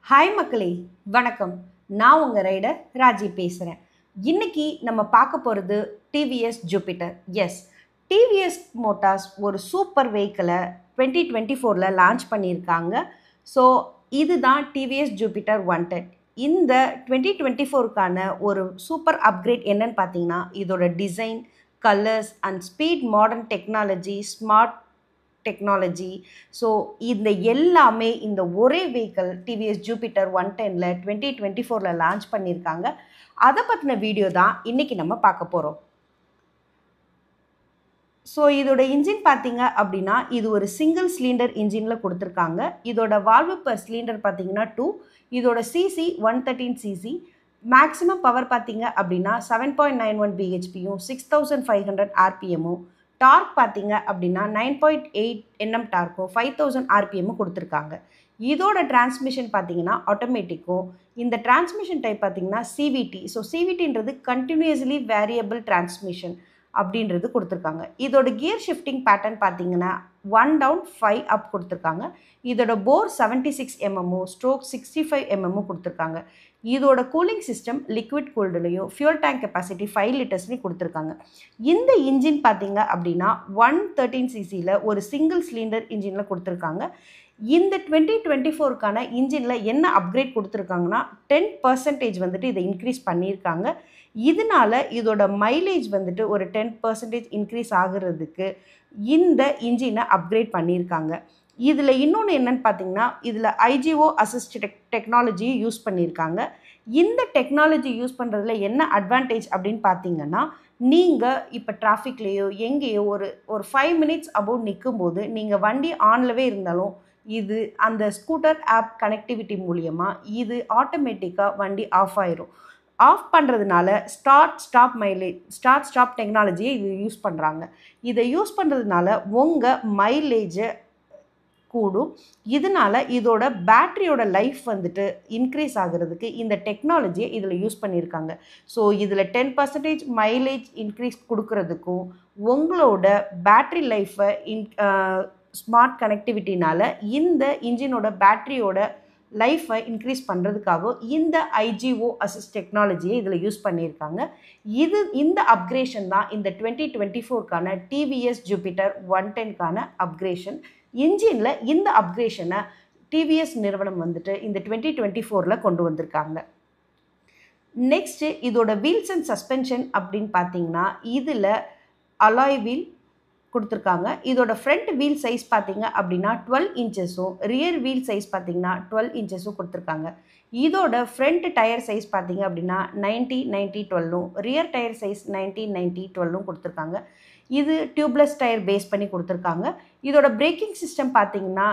Hi மக்களே, வணக்கம். நான் உங்கள் ரைடர் ராஜி பேசுகிறேன். இன்னைக்கு நம்ம பார்க்க போகிறது TVS Jupiter. Yes, TVS motors ஒரு சூப்பர் வெஹிக்கிளை 2024 லான்ச் பண்ணியிருக்காங்க. ஸோ இதுதான் டிவிஎஸ் ஜூபிட்டர் 110. இந்த 2024க்கான ஒரு சூப்பர் அப்கிரேட் என்னன்னு பார்த்தீங்கன்னா, இதோட design, colours and speed, modern technology, smart technology. So இந்த எல்லாமே இந்த ஒரே வெஹிக்கிள் டிவிஎஸ் ஜூபிட்டர் 110ல் 2024 லான்ச் பண்ணியிருக்காங்க. அதை பற்றின வீடியோ தான் இன்றைக்கி நம்ம பார்க்க போகிறோம். ஸோ இதோட இன்ஜின் பார்த்தீங்க அப்படின்னா, இது ஒரு சிங்கிள் சிலிண்டர் இன்ஜினில் கொடுத்துருக்காங்க. இதோட வால்வு பர் சிலிண்டர் பார்த்தீங்கன்னா 2. இதோட சிசி 113 சிசி. மேக்ஸிமம் பவர் பார்த்தீங்க அப்படின்னா 7.91 பிஹெச்பியும் 6500 ஆர்பிஎம்மும். டார்க் பார்த்தீங்க அப்படின்னா 9.8 Nm டார்க்கும் 5000 ஆர்பிஎம்மும் கொடுத்துருக்காங்க. இதோட டிரான்ஸ்மிஷன் பார்த்தீங்கன்னா ஆட்டோமேட்டிக்கும். இந்த டிரான்ஸ்மிஷன் டைப் பார்த்தீங்கன்னா சிவிடி. ஸோ சிவிடின்றது கண்டினியூஸ்லி வேரியபிள் டிரான்ஸ்மிஷன் அப்படின்றது கொடுத்துருக்காங்க. இதோட கியர் ஷிஃப்டிங் பேட்டர்ன் பார்த்தீங்கன்னா 1 down 5 up கொடுத்துருக்காங்க. இதோட போர் 76 mm ஸ்ட்ரோக் 65 mm கொடுத்துருக்காங்க. இதோட கூலிங் சிஸ்டம் லிக்விட் கூல்டுலையும் ஃபியூல் டேங்க் கெப்பாசிட்டி 5 லிட்டர்ஸ்லையும் கொடுத்துருக்காங்க. இந்த இன்ஜின் பார்த்தீங்க அப்படின்னா 113 சிசியில் ஒரு சிங்கிள் சிலிண்டர் இன்ஜினில் கொடுத்துருக்காங்க. இந்த 2024க்கான இன்ஜினில் என்ன அப்கிரேட் கொடுத்துருக்காங்கன்னா 10% வந்துட்டு இதை இன்க்ரீஸ் பண்ணியிருக்காங்க. இதனால இதோட மைலேஜ் வந்துட்டு ஒரு 10% இன்க்ரீஸ் ஆகிறதுக்கு இந்த இன்ஜினை அப்கிரேட் பண்ணியிருக்காங்க. இதில் இன்னொன்று என்னென்னு பார்த்தீங்கன்னா, இதில் ஐஜிஓ அசிஸ்ட் டெக்னாலஜியை யூஸ் பண்ணியிருக்காங்க. இந்த டெக்னாலஜி யூஸ் பண்ணுறதுல என்ன அட்வான்டேஜ் அப்படின்னு பார்த்தீங்கன்னா, நீங்கள் இப்போ டிராஃபிக்லேயோ எங்கேயோ ஒரு 5 minutes அபோவ் நிற்கும்போது நீங்கள் வண்டி ஆன்லவே இருந்தாலும் இது அந்த ஸ்கூட்டர் ஆப் கனெக்டிவிட்டி மூலியமாக இது ஆட்டோமேட்டிக்காக வண்டி ஆஃப் ஆயிரும். ஆஃப் பண்ணுறதுனால ஸ்டார்ட் ஸ்டாப் டெக்னாலஜியை இது யூஸ் பண்ணுறாங்க. இதை யூஸ் பண்ணுறதுனால உங்கள் மைலேஜை கூடும். இதனால் இதோட பேட்டரியோட லைஃப் வந்துட்டு இன்க்ரீஸ் ஆகிறதுக்கு இந்த டெக்னாலஜியை இதில் யூஸ் பண்ணியிருக்காங்க. ஸோ இதில் 10% மைலேஜ் இன்க்ரீஸ் கொடுக்கறதுக்கும் உங்களோட பேட்ரி லைஃப்பை ஸ்மார்ட் கனெக்டிவிட்டினால் இந்த இன்ஜினோட பேட்டரியோட லைஃப்பை இன்க்ரீஸ் பண்ணுறதுக்காக இந்த ஐஜிஓ அசிஸ்ட் டெக்னாலஜியை இதில் யூஸ் பண்ணியிருக்காங்க. இந்த அப்கிரேஷன் தான் இந்த 2024க்கான டிவிஎஸ் ஜூபிட்டர் 110க்கான அப்கிரேஷன். இன்ஜினில் இந்த அப்கிரேஷனை டிவிஎஸ் நிறுவனம் வந்துட்டு இந்த 2024 கொண்டு வந்திருக்காங்க. நெக்ஸ்ட்டு இதோட வீல்ஸ் அண்ட் சஸ்பென்ஷன் அப்படின்னு பார்த்தீங்கன்னா, இதில் அலாய் வீல் கொடுத்துருக்காங்க. இதோட ஃப்ரண்ட் வீல் சைஸ் பார்த்தீங்க அப்படின்னா 12 inchஸும் ரியர் வீல் சைஸ் பார்த்தீங்கன்னா 12 inchஸும் கொடுத்துருக்காங்க. இதோட ஃப்ரண்ட் டயர் சைஸ் பார்த்தீங்க அப்படின்னா 90-90-12ம் ரியர் டயர் சைஸ் 90-90-12ம் கொடுத்துருக்காங்க. இது டியூப்லெஸ் டயர் பேஸ் பண்ணி கொடுத்துருக்காங்க. இதோட பிரேக்கிங் சிஸ்டம் பார்த்தீங்கன்னா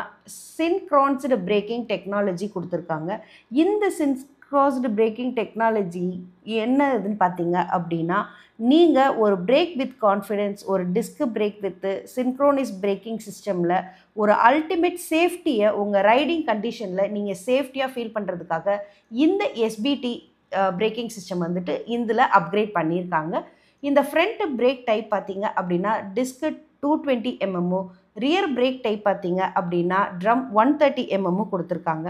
சின்க்ரோன்ஸ்டு பிரேக்கிங் டெக்னாலஜி கொடுத்துருக்காங்க. இந்த சின்க்ரோன்ஸ்டு பிரேக்கிங் டெக்னாலஜி என்ன இதுன்னு பார்த்தீங்க அப்படின்னா, நீங்கள் ஒரு பிரேக் வித் கான்ஃபிடென்ஸ், ஒரு டிஸ்க் பிரேக் வித் சின்க்ரோனிஸ் பிரேக்கிங் சிஸ்டமில் ஒரு அல்டிமேட் சேஃப்டியை உங்கள் ரைடிங் கண்டிஷனில் நீங்கள் சேஃப்டியாக ஃபீல் பண்ணுறதுக்காக இந்த எஸ்பிடி பிரேக்கிங் சிஸ்டம் வந்துட்டு இதில் அப்கிரேட் பண்ணியிருக்காங்க. இந்த ஃப்ரண்ட் பிரேக் டைப் பார்த்தீங்க அப்படின்னா disc 220 mm, rear brake type பார்த்தீங்க அப்படின்னா ட்ரம் 130 mm கொடுத்துருக்காங்க.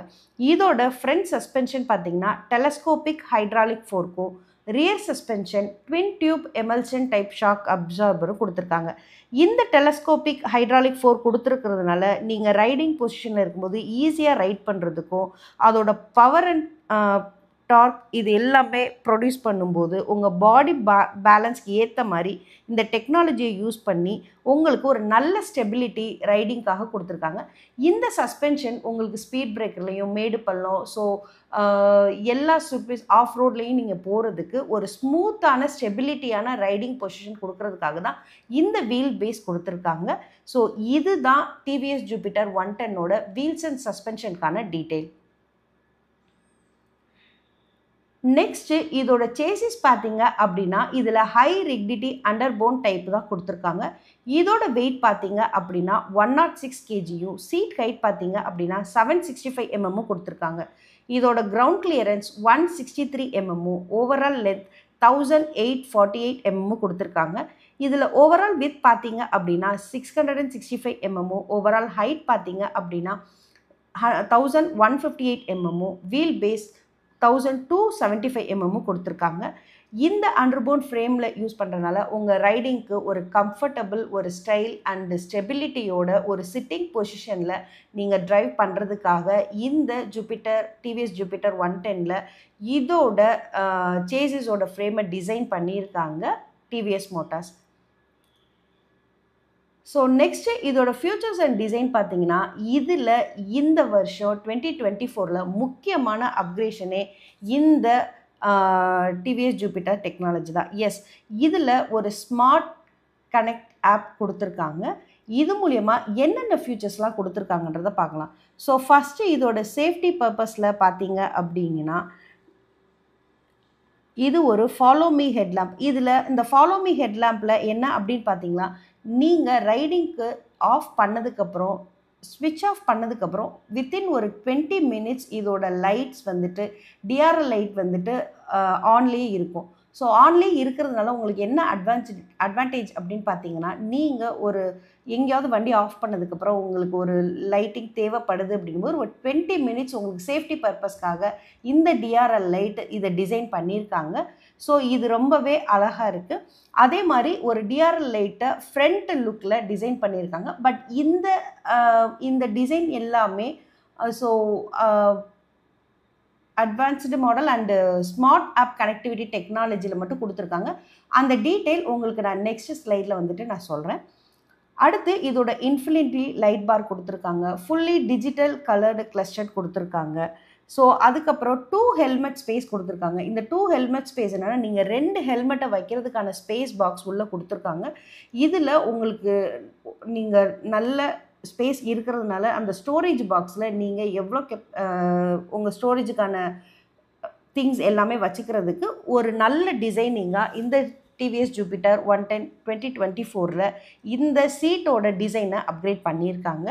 இதோட ஃப்ரண்ட் சஸ்பென்ஷன் பார்த்தீங்கன்னா டெலஸ்கோபிக் ஹைட்ராலிக் ஃபோர்க்கும் rear suspension twin tube emulsion type shock அப்சார்பரும் கொடுத்துருக்காங்க. இந்த டெலஸ்கோபிக் ஹைட்ராலிக் ஃபோர் கொடுத்துருக்கிறதுனால நீங்கள் ரைடிங் பொசிஷனில் இருக்கும்போது ஈஸியாக ரைட் பண்ணுறதுக்கும் அதோட பவர் அண்ட் டார்க் இது எல்லாமே ப்ரொடியூஸ் பண்ணும்போது உங்கள் பாடி பேலன்ஸ்க்கு ஏற்ற மாதிரி இந்த டெக்னாலஜியை யூஸ் பண்ணி உங்களுக்கு ஒரு நல்ல ஸ்டெபிலிட்டி ரைடிங்காக கொடுத்துருக்காங்க. இந்த சஸ்பென்ஷன் உங்களுக்கு ஸ்பீட் பிரேக்கர்லையும் மேடு பள்ளம் எல்லா சூப்பர்ஸ் ஆஃப் ரோட்லேயும் நீங்கள் போகிறதுக்கு ஒரு ஸ்மூத்தான ஸ்டெபிலிட்டியான ரைடிங் பொசிஷன் கொடுக்கறதுக்காக தான் இந்த வீல் பேஸ் கொடுத்துருக்காங்க. ஸோ இதுதான் டிவிஎஸ் ஜூபிட்டர் 110ஓட வீல்ஸ் அண்ட் சஸ்பென்ஷனுக்கான டீட்டெயில். நெக்ஸ்ட்டு இதோட சேசிஸ் பார்த்தீங்க அப்படின்னா இதில் ஹை ரிக்டிட்டி அண்டர்போன் டைப் தான் கொடுத்துருக்காங்க. இதோட வெயிட் பார்த்தீங்க அப்படின்னா 106 kgயும் சீட் ஹைட் பார்த்தீங்க அப்படின்னா 765 mm கொடுத்துருக்காங்க. இதோட ground clearance 163 mm, overall length 1848 mm கொடுத்துருக்காங்க. இதில் ஓவரால் வித் பார்த்தீங்க அப்படின்னா 665 mm, ஓவரால் ஹைட் பார்த்தீங்க அப்படின்னா 1158 mm, வீல் பேஸ் 1275 mm கொடுத்துருக்காங்க. இந்த அண்டர்போன் ஃப்ரேமில் யூஸ் பண்ணுறதுனால உங்கள் ரைடிங்க்கு ஒரு கம்ஃபர்டபுள், ஒரு ஸ்டைல் அண்டு ஸ்டெபிலிட்டியோட ஒரு சிட்டிங் பொசிஷனில் நீங்கள் ட்ரைவ் பண்ணுறதுக்காக இந்த ஜூபிட்டர், டிவிஎஸ் ஜூபிட்டர் 110ல் இதோட சேசிஸோட ஃப்ரேமை டிசைன் பண்ணியிருக்காங்க டிவிஎஸ் மோட்டார்ஸ். ஸோ நெக்ஸ்ட்டு இதோட ஃபியூச்சர்ஸ் அண்ட் டிசைன் பார்த்தீங்கன்னா, இதில் இந்த வருஷம் 2024ல் முக்கியமான அப்கிரேஷனே இந்த டிவிஎஸ் ஜூபிட்டர் டெக்னாலஜி தான். எஸ், இதில் ஒரு ஸ்மார்ட் கனெக்ட் ஆப் கொடுத்துருக்காங்க. இது மூலயமா என்னென்ன ஃபியூச்சர்ஸ்லாம் கொடுத்துருக்காங்கன்றதை பார்க்கலாம். ஸோ ஃபஸ்ட்டு இதோட சேஃப்டி பர்பஸில் பார்த்தீங்க அப்படிங்கன்னா, இது ஒரு ஃபாலோ மீ ஹெட்லாம்ப். இதில் இந்த ஃபாலோ மீ ஹெட்லாம்பில் என்ன அப்படின்னு பார்த்தீங்கன்னா, நீங்கள் ரைடிங்க்கு ஆஃப் பண்ணதுக்கப்புறம், ஸ்விட்ச் ஆஃப் பண்ணதுக்கப்புறம் வித்தின் ஒரு 20 மினிட்ஸ் இதோட லைட்ஸ் வந்துட்டு டிஆர்எல் லைட் வந்துட்டு ஆன்லேயே இருக்கும். ஸோ ஆன்லேயே இருக்கிறதுனால உங்களுக்கு என்ன அட்வான்டேஜ் அப்படின்னு பார்த்தீங்கன்னா, நீங்கள் ஒரு எங்கேயாவது வண்டி ஆஃப் பண்ணதுக்கப்புறம் உங்களுக்கு ஒரு லைட்டிங் தேவைப்படுது அப்படிங்கும்போது ஒரு 20 மினிட்ஸ் உங்களுக்கு சேஃப்டி பர்பஸ்க்காக இந்த டிஆர்எல் லைட் இதை டிசைன் பண்ணியிருக்காங்க. ஸோ இது ரொம்பவே அழகாக இருக்குது. அதே மாதிரி ஒரு டிஆர்எல் லைட்டை ஃப்ரண்ட் லுக்கில் டிசைன் பண்ணியிருக்காங்க. பட் இந்த டிசைன் எல்லாமே so advanced model and smart app connectivity டெக்னாலஜியில் மட்டும் கொடுத்துருக்காங்க. அந்த டீட்டெயில் உங்களுக்கு நான் நெக்ஸ்ட் ஸ்லைடில் வந்துட்டு நான் சொல்கிறேன். அடுத்து இதோட இன்ஃபினிட்டி லைட் பார் கொடுத்துருக்காங்க. ஃபுல்லி டிஜிட்டல் கலர்டு கிளஸ்டர்ட் கொடுத்துருக்காங்க. ஸோ அதுக்கப்புறம் 2 ஹெல்மெட் ஸ்பேஸ் கொடுத்துருக்காங்க. இந்த 2 ஹெல்மெட் ஸ்பேஸ் என்னென்னா, நீங்கள் 2 ஹெல்மெட்டை வைக்கிறதுக்கான ஸ்பேஸ் பாக்ஸ் உள்ளே கொடுத்துருக்காங்க. இதில் உங்களுக்கு நீங்கள் நல்ல ஸ்பேஸ் இருக்கிறதுனால அந்த ஸ்டோரேஜ் பாக்ஸில் நீங்கள் எவ்வளோ உங்கள் ஸ்டோரேஜுக்கான திங்ஸ் எல்லாமே வச்சுக்கிறதுக்கு ஒரு நல்ல டிசைனிங்காக இந்த டிவிஎஸ் ஜூபிட்டர் 110 2024ல் இந்த சீட்டோட டிசைனை அப்கிரேட் பண்ணியிருக்காங்க.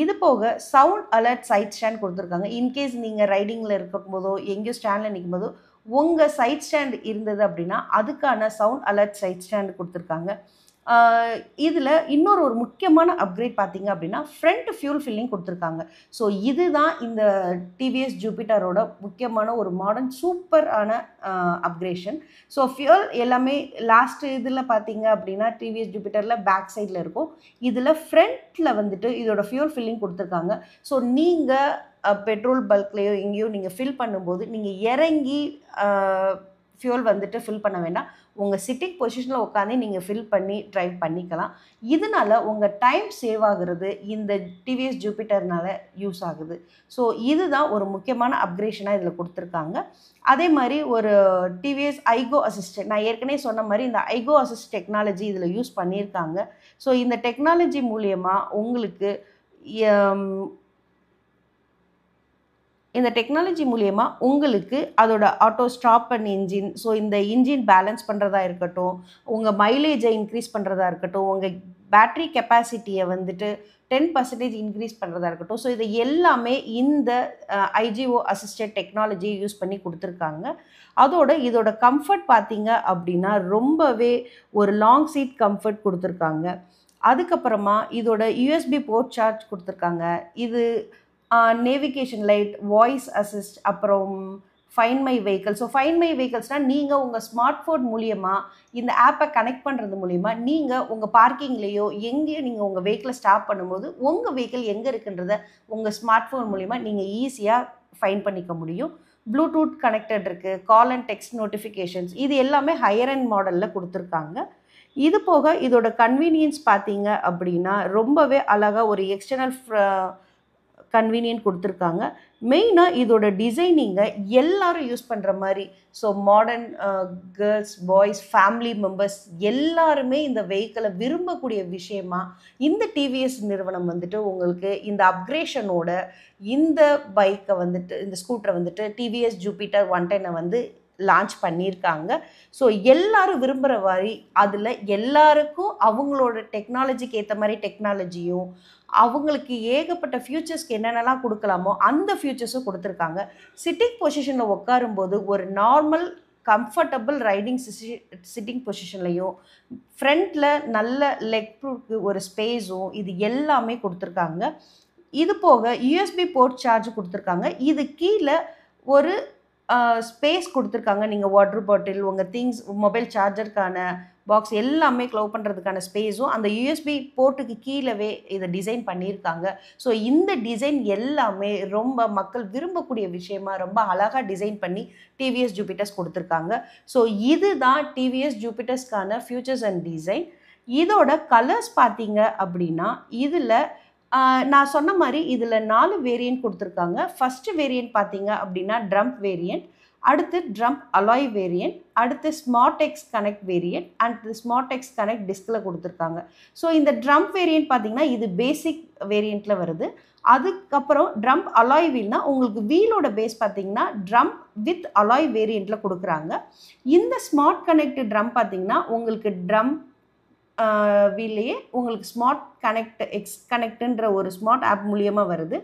இது போக சவுண்ட் அலர்ட் சைட் ஸ்டாண்ட் கொடுத்துருக்காங்க. இன்கேஸ் நீங்கள் ரைடிங்கில் இருக்கும் போதோ எங்கேயோ ஸ்டாண்டில் நிற்கும் போதோ உங்கள் சைட் ஸ்டாண்ட் இருந்தது அப்படின்னா அதுக்கான சவுண்ட் அலர்ட் சைட் ஸ்டாண்ட் கொடுத்துருக்காங்க. இதில் இன்னொரு முக்கியமான அப்கிரேட் பார்த்தீங்க அப்படின்னா, ஃப்ரண்ட் ஃபியூல் ஃபில்லிங் கொடுத்துருக்காங்க. ஸோ இதுதான் இந்த டிவிஎஸ் ஜூபிட்டரோட முக்கியமான ஒரு மாடர்ன் சூப்பரான அப்கிரேஷன். ஸோ ஃபியூல் எல்லாமே லாஸ்ட்டு இதில் பார்த்தீங்க அப்படின்னா டிவிஎஸ் ஜூபிட்டரில் பேக் சைடில் இருக்கும். இதில் ஃப்ரண்ட்டில் வந்துட்டு இதோட ஃபியூல் ஃபில்லிங் கொடுத்துருக்காங்க. ஸோ நீங்கள் பெட்ரோல் பல்க்லேயோ எங்கேயோ நீங்கள் ஃபில் பண்ணும்போது நீங்கள் இறங்கி ஃபியூல் வந்துட்டு ஃபில் பண்ண வேண்டாம். உங்கள் சிட்டிங் பொசிஷனில் உட்காந்து நீங்கள் ஃபில் பண்ணி ட்ரைவ் பண்ணிக்கலாம். இதனால் உங்கள் டைம் சேவ் ஆகுறது இந்த டிவிஎஸ் ஜூபிட்டர்னால யூஸ் ஆகுது. ஸோ இதுதான் ஒரு முக்கியமான அப்கிரேஷனாக இதில் கொடுத்துருக்காங்க. அதே மாதிரி ஒரு டிவிஎஸ் ஐகோ அசிஸ்டன்ட், நான் ஏற்கனவே சொன்ன மாதிரி இந்த ஐகோ அசிஸ்ட் டெக்னாலஜி இதில் யூஸ் பண்ணியிருக்காங்க. ஸோ இந்த டெக்னாலஜி மூலயமா உங்களுக்கு அதோட auto stop and engine, so இந்த இன்ஜின் பேலன்ஸ் பண்ணுறதா இருக்கட்டும், உங்கள் மைலேஜை இன்க்ரீஸ் பண்ணுறதா இருக்கட்டும், உங்கள் பேட்ரி கெப்பாசிட்டியை வந்துட்டு 10% இன்க்ரீஸ் பண்ணுறதா இருக்கட்டும், ஸோ இது எல்லாமே இந்த ஐஜிஓ அசிஸ்டட் டெக்னாலஜியை யூஸ் பண்ணி கொடுத்துருக்காங்க. இதோட கம்ஃபர்ட் பார்த்தீங்க அப்படின்னா ரொம்பவே ஒரு லாங் சீட் கம்ஃபர்ட் கொடுத்துருக்காங்க. அதுக்கப்புறமா இதோட யூஎஸ்பி போர்ட் சார்ஜ் கொடுத்துருக்காங்க. இது நேவிகேஷன் லைட், வாய்ஸ் அசிஸ்ட், அப்புறம் find my vehicle. So find my வெஹிக்கிள்ஸ்னால் நீங்கள் உங்கள் ஸ்மார்ட் ஃபோன் மூலியமாக இந்த ஆப்பை கனெக்ட் பண்ணுறது மூலிமா நீங்கள் உங்கள் பார்க்கிங்லேயோ எங்கேயோ நீங்கள் உங்கள் வெஹிக்கிளை ஸ்டாப் பண்ணும்போது உங்கள் வெஹிக்கிள் எங்கே இருக்குன்றத உங்கள் ஸ்மார்ட் ஃபோன் மூலிமா நீங்கள் ஈஸியாக ஃபைண்ட் பண்ணிக்க முடியும். ப்ளூடூத் கனெக்டட் இருக்குது, கால் அண்ட் டெக்ஸ்ட் நோட்டிஃபிகேஷன்ஸ், இது எல்லாமே ஹையர் அண்ட் மாடலில் கொடுத்துருக்காங்க. இது போக இதோட கன்வீனியன்ஸ் பார்த்தீங்க அப்படின்னா ரொம்பவே அழகாக ஒரு எக்ஸ்டர்னல் கன்வீனியன்ட் கொடுத்துருக்காங்க. மெயினாக இதோட டிசைனிங்கை எல்லாரும் யூஸ் பண்ணுற மாதிரி, so modern girls, boys, family members எல்லாருமே இந்த வெஹிக்கிளை விரும்பக்கூடிய விஷயமா இந்த டிவிஎஸ் நிறுவனம் வந்துட்டு உங்களுக்கு இந்த அப்கிரேஷனோட இந்த பைக்கை வந்துட்டு, இந்த ஸ்கூட்டரை வந்துட்டு டிவிஎஸ் ஜூபிட்டர் 110 வந்து லான்ச் பண்ணியிருக்காங்க. ஸோ எல்லாரும் விரும்புகிற மாதிரி அதில் எல்லாருக்கும் அவங்களோட டெக்னாலஜிக்கு ஏற்ற மாதிரி டெக்னாலஜியும் அவங்களுக்கு ஏகப்பட்ட ஃபியூச்சர்ஸ்க்கு என்னென்னலாம் கொடுக்கலாமோ அந்த ஃபியூச்சர்ஸும் கொடுத்துருக்காங்க. சிட்டிங் பொசிஷனில் உட்காரும்போது ஒரு நார்மல் கம்ஃபர்டபுள் ரைடிங் சிட்டிங் பொசிஷன்லையும் ஃப்ரண்ட்டில் நல்ல லெக் ப்ரூஃப்க்கு ஒரு ஸ்பேஸும் இது எல்லாமே கொடுத்துருக்காங்க. இது போக யூஎஸ்பி போர்ட் சார்ஜ் கொடுத்துருக்காங்க. இது கீழே ஒரு ஸ்பேஸ் கொடுத்துருக்காங்க. நீங்கள் வாட்டர் பாட்டில், உங்கள் திங்ஸ், மொபைல் சார்ஜருக்கான பாக்ஸ் எல்லாமே க்ளோவ் பண்ணுறதுக்கான ஸ்பேஸும் அந்த யூஎஸ்பி போர்ட்டுக்கு கீழவே இதை டிசைன் பண்ணியிருக்காங்க. ஸோ இந்த டிசைன் எல்லாமே ரொம்ப மக்கள் விரும்பக்கூடிய விஷயமா ரொம்ப அழகாக டிசைன் பண்ணி டிவிஎஸ் ஜூபிட்டர்ஸ் கொடுத்துருக்காங்க. ஸோ இதுதான் டிவிஎஸ் ஜூபிட்டர்ஸ்க்கான ஃபியூச்சர்ஸ் அண்ட் டிசைன். இதோட கலர்ஸ் பார்த்தீங்க அப்படின்னா இதில் நான் சொன்ன மாதிரி இதில் 4 வேரியன்ட் கொடுத்துருக்காங்க. ஃபஸ்ட்டு வேரியன்ட் பார்த்தீங்க அப்படின்னா ட்ரம்ப் வேரியன்ட், அடுத்து ட்ரம்ப் அலாய் வேரியன்ட், அடுத்து smart X connect variant and smart X connect டிஸ்கில் கொடுத்துருக்காங்க. ஸோ இந்த ட்ரம்ப் வேரியன்ட் பார்த்தீங்கன்னா இது பேசிக் வேரியண்ட்டில் வருது. அதுக்கப்புறம் ட்ரம்ப் அலாய் வீல்னா உங்களுக்கு வீலோட பேஸ் பார்த்தீங்கன்னா ட்ரம் வித் அலாய் வேரியண்ட்டில் கொடுக்குறாங்க. இந்த ஸ்மார்ட் கனெக்ட் ட்ரம் பார்த்தீங்கன்னா உங்களுக்கு ட்ரம் வீல்லையே உங்களுக்கு ஸ்மார்ட் கனெக்ட் எக்ஸ் கனெக்ட்ன்ற ஒரு ஸ்மார்ட் ஆப் மூலியமாக வருது.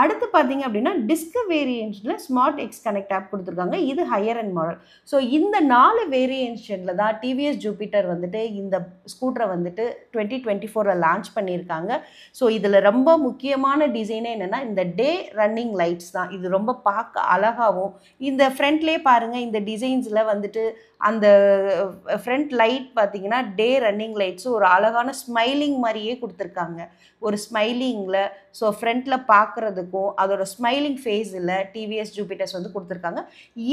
அடுத்து பார்த்தீங்க அப்படின்னா டிஸ்க் வேரியன்ஷனில் ஸ்மார்ட் எக்ஸ் கனெக்ட் ஆப் கொடுத்துருக்காங்க. இது ஹையர் அண்ட் மாடல். ஸோ இந்த 4 வேரியன்ஷனில் தான் டிவிஎஸ் ஜூபிட்டர் வந்துட்டு இந்த ஸ்கூட்டரை வந்துட்டு 2024 லான்ச் பண்ணியிருக்காங்க. ஸோ இதில் ரொம்ப முக்கியமான டிசைனே என்னென்னா இந்த டே ரன்னிங் லைட்ஸ் தான். இது ரொம்ப பார்க்க அழகாகவும், இந்த ஃப்ரண்ட்லேயே பாருங்கள் இந்த டிசைன்ஸில் வந்துட்டு அந்த ஃப்ரண்ட் லைட் பார்த்தீங்கன்னா டே ரன்னிங் லைட்ஸும் ஒரு அழகான ஸ்மைலிங் மாதிரியே கொடுத்துருக்காங்க. ஒரு ஸ்மைலிங்கில் ஸோ ஃப்ரண்ட்டில் பார்க்குறதுக்கும் அதோட ஸ்மைலிங் ஃபேஸில் டிவிஎஸ் ஜூபிட்டர்ஸ் வந்து கொடுத்துருக்காங்க.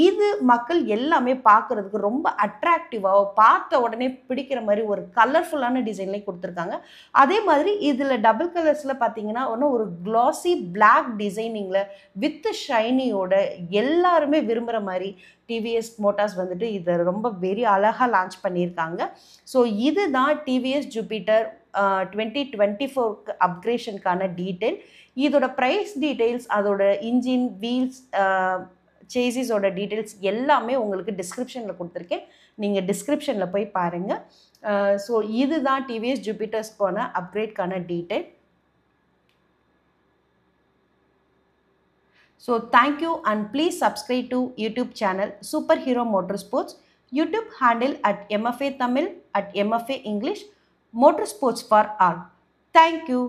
இது மக்கள் எல்லாமே பார்க்குறதுக்கு ரொம்ப அட்ராக்டிவாக பார்த்த உடனே பிடிக்கிற மாதிரி ஒரு கலர்ஃபுல்லான டிசைன்லேயே கொடுத்துருக்காங்க. அதே மாதிரி இதில் டபுள் கலர்ஸில் பார்த்தீங்கன்னா ஒன்றும் ஒரு க்ளாஸி பிளாக் டிசைனிங்கில் வித் ஷைனியோட எல்லாருமே விரும்புகிற மாதிரி டிவிஎஸ் மோட்டார்ஸ் வந்துட்டு இதை ரொம்ப வெரி அழகாக லான்ச் பண்ணியிருக்காங்க. ஸோ இதுதான் டிவிஎஸ் ஜூபிட்டர் 2024 அப்கிரேஷனுக்கான டீட்டெயில். இதோட ப்ரைஸ் டீட்டெயில்ஸ், அதோட இன்ஜின், வீல்ஸ், சேசிஸோட டீட்டெயில்ஸ் எல்லாமே உங்களுக்கு டிஸ்கிரிப்ஷனில் கொடுத்துருக்கேன். நீங்கள் டிஸ்கிரிப்ஷனில் போய் பாருங்கள். ஸோ இதுதான் டிவிஎஸ் ஜூபிட்டர்ஸ்க்கான அப்கிரேட்கான detail. So thank you and please subscribe to YouTube channel Superhero Motorsports, YouTube handle at MFA Tamil, at MFA English, Motorsports for all. Thank you.